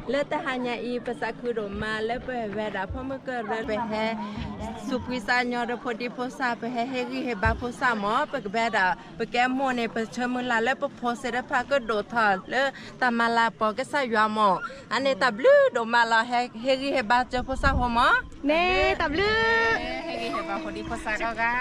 le ta hanya I pasakuro ma le pe vera pomo ke re he supisa nyore podi posa pe he ba posa mo pe vera pe ke mo ne pe chemula le pe pose re pa ke do tha le ta mala po ke sa ywa mo ane ta blu do mala he ba che posa ho mo ne ta blu he ba podi posa ga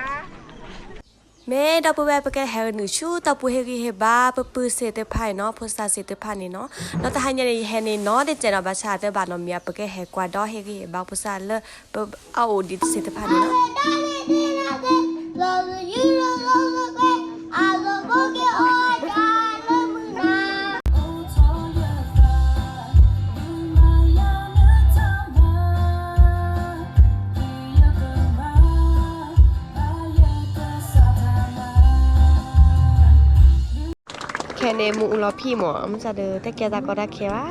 แม่ดาปูแวปแกเฮหนูชูตาปูเฮกีเฮบาปปือเสตไผ่เนาะพุสาเสตไผ่นี่เนาะแล้วตาหันยันเฮนี่เนาะเดเจนบาชาเตบานอเมียปแกเฮกว่าดอเฮกีเฮบาพุสาเลปเอาดิเสตไผ่นี่เนาะแค่ในมุงรอพี่หมอมันจะเดินแต่แกตาก็ได้แค่ว่า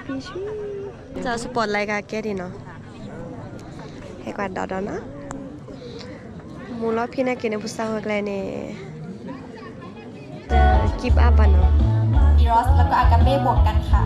พี่ชูจะสปอร์ตไลท์กับแกดีเนาะให้กว่าดอนะมุงรอพี่น่ากินในพุทธาหัวไกลเนี่ยจะกิฟต์อัพอ่ะเนาะ อีรอสแล้วก็อากาเบ้บวกกันค่ะ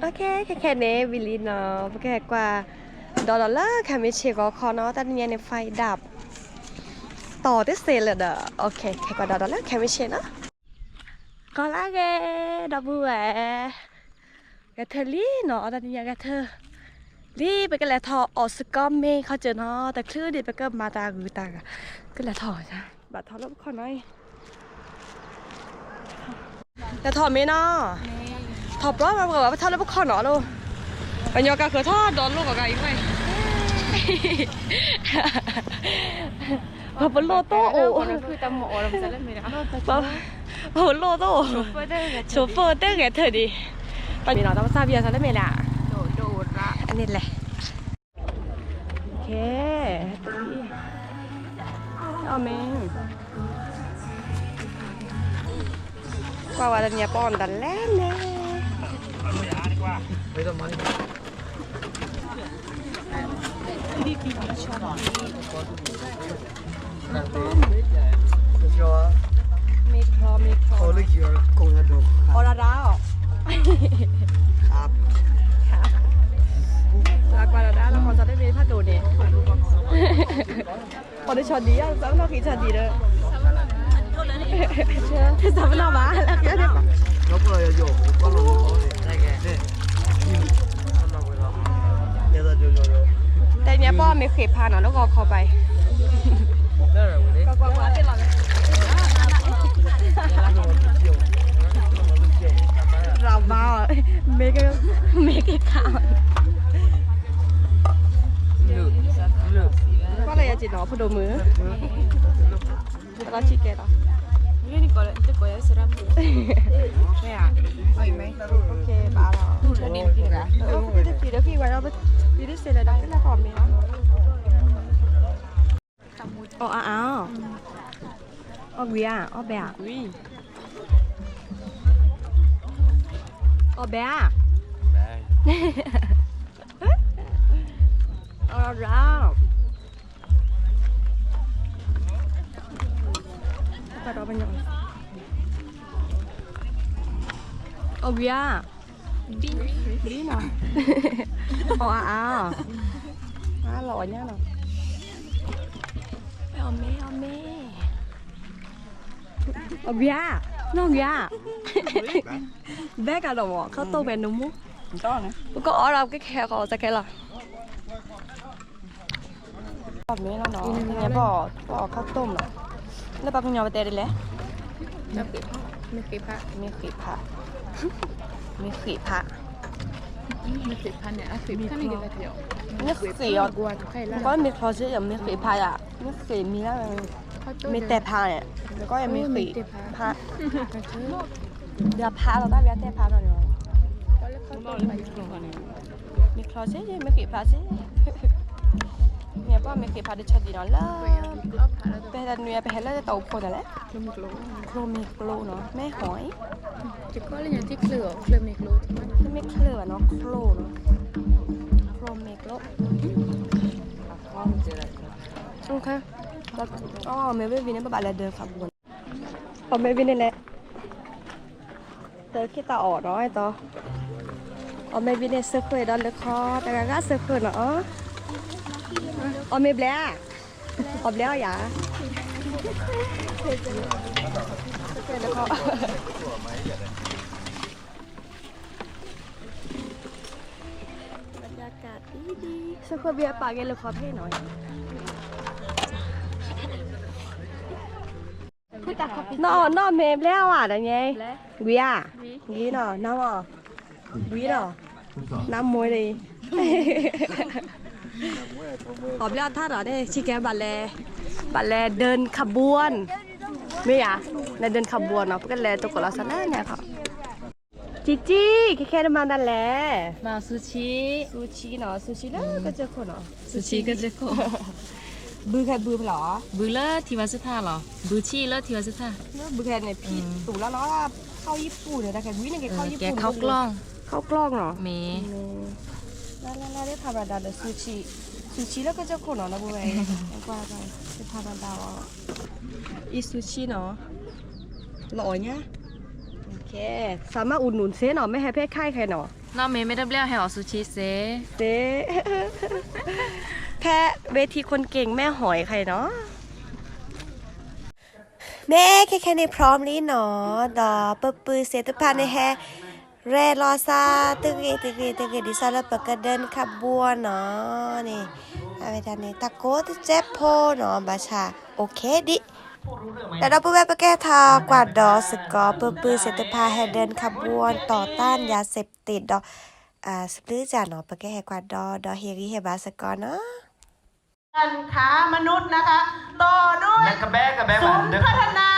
โอเคแค่นี้วิลลี่เนาะแค่กว่าดอลลาร์ค่ะไม่เช็คก็คอเนาะแต่เนี่ยในไฟดับต่อได้เสร็จเลยเด้อโอเคแค่กว่าดอลลาร์แค่ไม่เช็คนะก็ละแกดับเบิลแหวกเธอลี่เนาะแต่เนี่ยกเธอลี่ไปกันแล้วทอออสกอมเมย์เขาเจอเนาะแต่คลื่นดิไปก็มาตากูตาก็แล้วทอจ้ะบัดทอลบคอน้อยแต่ทอไม่เนาะทอปร้อนมาบอกว่าทอดแล้วพวกข้อหนอลูกปัญญากาคือทอดดอนลูกกับกาอีกไหมพอเป็นโลโต้โอ้คือตำหมอเราจะเล่นไม่ได้พอโลโต้โชเฟอร์เตอร์แกเธอดีตอนนี้เราต้องซาเบียจะเล่นไม่ได้โดดละอันนี้แหละโอเคเอาเมงกว่าจะเนี่ยป้อนดันแล้วเนี่ยไม่ต้องมามีคอเขาเลยเยอะกงกระดูก ออราดาวครับ ลากวาราดาแล้วพอจะได้มีผ้าโดดเนี่ยพอได้ช็อตดีอ่ะสำหรับพี่ช็อตดีเลยเชื่อที่สำหรับมาแล้วก็ได้ปะ แล้วก็เลยโยกก็ลงเขาเลยได้แก่เนี่ยเราไปแล้วเดี๋ยวเราโยแต่เนี้ยป้อไม่เคยพาหนอแล้วก็เข้าไป ได้เหรอวันนี้ ก็กว่าเป็นหรอเราบ้าเมกข่าวก็เลยจิตหนอพอดูมือแล้วก็ชิเกตอ่ะไม่อ่ะเอาอีกไหมโอเคบ้าเราเดี๋ยวพี่ไว้เราไปพี่ได้เสร็จแล้วได้แล้วหอมไหมคะอ๋ออ้าวอ๋อเบียอ๋อเบียอ๋อเบียอ๋อเราแต่เราเป็นยังอ๋อเบียดีเนาะอ๋ออ้าวหล่อเนี่ยเนาะเอาแม่เอาเบียน้องเบียแบกกันหรอเขาโตเป็นนุ่มก็อ๋อเราก็แค่เขาจะแค่ละแบบนี้แล้วเนาะเนี่ยบ่ข้าวต้มเหรอแล้วปลาพยอไปเตะได้เลยมีขีพระ ไม่เคยพันเนี่ยเคยพันนี่ก็เที่ยว ไม่เคยอ่ะ กลัวทุกใครละ ก็มีคลอสยังไม่เคยพายอ่ะไม่เคยมีแล้วมีแต่พาเนี่ยแล้วก็ยังไม่เคยพาเดี๋ยวพาเราได้เดี๋ยวแต่พาหน่อยเนาะมีคลอสยังไม่เคยพาสิเนี่ยป้าไม่เคยพาได้ชัดดีเนาะแล้วไปแต่เนื้อไปเห็นแล้วจะโตคนอะไรโครมีโกลเนาะแม่หอย จะก็เลยอย่างที่เคลือเมกโลที่มัน ไม่เคลือเนาะโครเนาะโครเมกโลโอเคแล้วอ๋อเมย์วินเนี่ยบ้านเราเดินขับวนพอเมย์วินนี่แหละเจอขี้ตาออดเนาะไอ้ต่ออ๋อเมย์วินเนี่ยเสือเคยดอนเลยคอแต่ก็เสือเคยเนาะอ๋อเมย์แบล็คอ๋อแบล็คอย่าแล้วก็บรรยากาศดีๆสักคนเบียร์ปากเกลือคอเท่หน่อยนอเมย์แล้วอ่ะนะไงวิอ่ะวิเนาะน้ำอ่ะวิเนาะน้ำมวยเลยขอบเลี้ยท่าเหรอเนี่ยชิคแกบัลเล่เดินขบวนไม่อ่ะในเดินขบวนเนาะเพื่อนเลยตัวกลาสนะเนี่ยค่ะจีแค่ๆมาดันแหละมาซูชิ เนาะซูชิแล้วก็เจอคนเนาะ ซูชิก็จะโค บือใครบือเหรอ บือเลอที่วัดสุธาหรอบือชี่เลอที่วัดสุธา บือใครเนี่ยพี่ตู่แล้วเนาะเข้าญี่ปุ่นเนี่ยแต่แกวิ่งเนี่ยแกเข้าญี่ แก ปุ่น เข้ากล้อง เข้ากล้องเหรอ เม แล้วได้ทำอะไรซูชิแล้วก็เจอคนเนาะนะบือไอ้กว่าไปจะทำอะไรอีซูชิเนาะหล่อเนี่ยโอเคสามารถอุดหนุนเซ่เนาะไม่ให้เพ่ค่ายใครเนาะ น้าเมย์ไม่ได้เลี้ยวให้ออกซูชิเซ เซ่แพ้เวทีคนเก่งแม่หอยใครเนาะแม่แค่ในพร้อมลีเนาะดอปปือเสตุพันในแฮแรรอซาตึกดิซาแล้วปกเดินขบวนเนาะนี่อะไรทานนี้ตะโกที่เจ็บโพเนาะบาชาโอเคดิแต่เราเพื่อไปแก้ทากวาดดอสกอปือเสตุพาแฮเดินขบวนต่อต้านยาเสพติดดอสปลือจาเนาะไปแก้กวาดดอเฮริเฮบาสกอเนาะ การค้ามนุษย์นะคะ ต่อด้วยศูนย์พัฒนา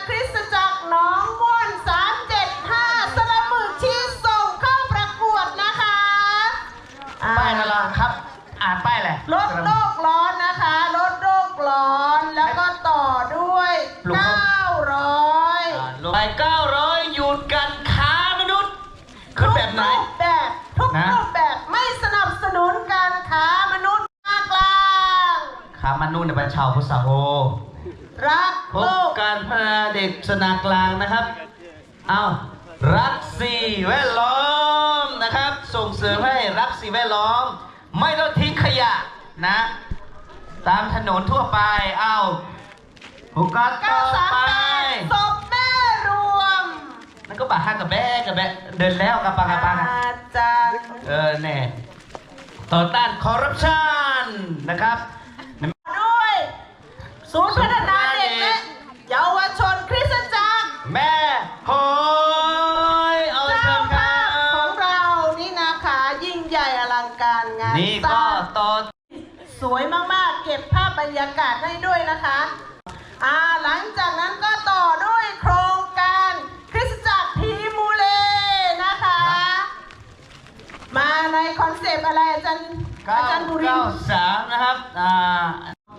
คริสตจักรหน้องม่วน375สลับมือที่ส่งเข้าประกวดนะคะ ป้ายอะไรครับอ่านป้ายแหละ ลดโลกร้อนนะคะลดโลกร้อนแล้วก็ต่อด้วย900 ไป900หยุดการค้ามนุษย์คือแบบไหน ทุกรูปแบบไม่สนับสนุนการค้ามนุษย์ภาคกลาง ค้ามนุษย์ในประชาพุทธโฮ รัก พ โล บ ก การพัฒนาเด็กสนากลางนะครับเอารักสิ่งแวดล้อมนะครับส่งเสริมให้รักสิ่งแวดล้อมไม่ต้องทิ้งขยะนะตามถนนทั่วไปเอาโอกาสต่อไป ศพแม่รวม นั่นก็บาฮักกับแบ๊เดินแล้วกับปากา อาจารย์ แน่ต่อต้านคอร์รัปชันนะครับ ด้วยศูนย์พัฒนาเด็กและเยาวชนคริสตจักร แม่หอยเอาเชิญครั ของ บ เรานี่นะคะยิ่งใหญ่อลังการงาน นี่ ส ก็ ร้าง ต่อ สวยมากๆเก็บภาพบรรยากาศให้ด้วยนะคะหลังจากนั้นก็ต่อด้วยโครงการคริสตจักรทีมูเลนะคะมาในคอนเซปต์อะไรอาจารย์บุรินทร์ 993นะครับ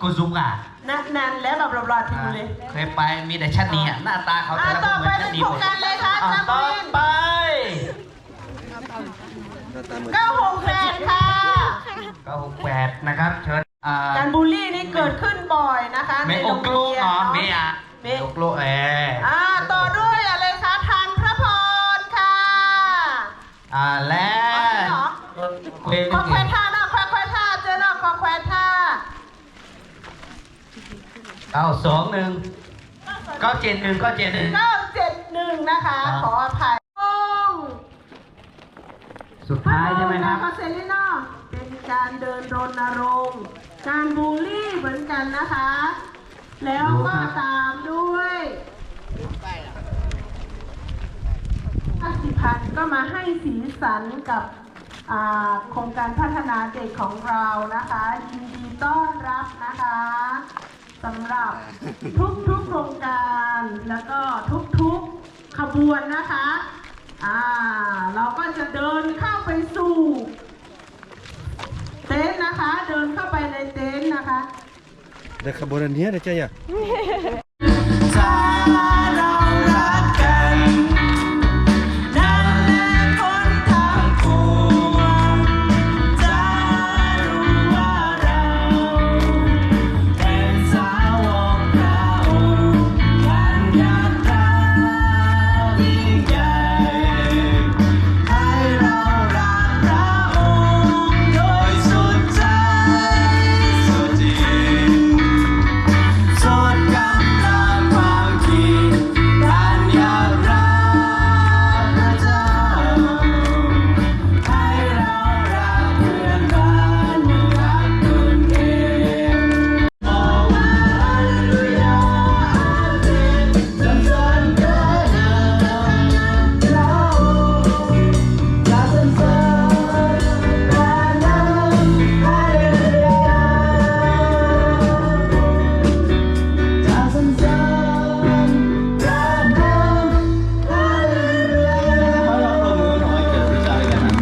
กุซุงอ่ะ นั่นแล้วแบบรอทีมูเล เคยไปมีแต่ชัดนี้อ่ะหน้าตาเขาแต่ละ ต่อ คนเห ไป มือนชั เป็ ด น นี้ โคร หม ง ด การเลยค่ะอาจารย์บุ ต่อ รินทร์ ไป 968ค่ะ 968นะครับเชิญการบูลลี่นี่เกิดขึ้นบ่อยนะคะ เม ใน โอ โรง โก เรี โล ยน เนาะ เนาะ เมอะเมโอโกโลต่อด้วยอะไรคะทานพระพรค่ะ แล้ว เหรอคอแควท่าเนาะคอแควท่าเจอเนาะคอแควท่า 921 971 971นะคะขออภัยสุดท้ายใช่ไหมครับ คอนเซนต์เนาะเป็นการเดินรณรงค์การบูลลี่เหมือนกันนะคะ แล้วก็ตามด้วยชาติพันธุ์ก็มาให้สีสันกับ โครงการพัฒนาเด็กของเรานะคะยินดีต้อนรับนะคะสำหรับทุกๆโครงการแล้วก็ทุกๆขบวนนะคะเราก็จะเดินเข้าไปสู่เต็นท์นะคะเดินเข้าไปในเต็นท์นะคะ Dah kabaran dia dah caya. ถ้าเรารักกันนั่นแหละคนทางปวงจะรู้ว่าเราเป็นสาวกพระองค์กันอยากรักยิ่งใหญ่ให้เรารักพระองค์โดยสุดใจสุดจริง สุดกำลังความคิดการอยากรักพระเจ้าให้เรารักเพื่อนบ้านเหมือนรักตนเองบอกว่าฮาเลลูยาอาเมนสรรเสริญพระนามเราจะสรรเสริญพระนามฮาเลลูยา จะสรรเสริญพระนามฮาเลลูยา ขอลองปรบมือหน่อยเกิดที่ใจกันนะ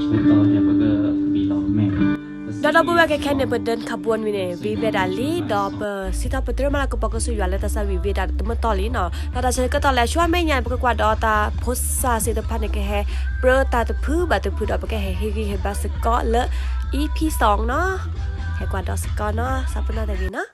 ช่วยต่อให้เบอร์เกอร์บีลองแม่ ดอดบัวแค่ในประเด็นขบวนวินเนวิเวดาลีดอเปอร์สิทาปตรมาลากปกสุยาเลตาสวิเวดาตมตอลีเนาะตาตาเชก็ตอนแรกช่วยไม่ยานปกกว่าดอตาพุทธาสิทพันธ์ในแค่เปรตาตะพื้บาตะพื้ดอปแค่เฮกิเฮบาสกอเล EP 2เนาะแค่กว่าดอสกอเนาะซับปนาแต่วีเนาะ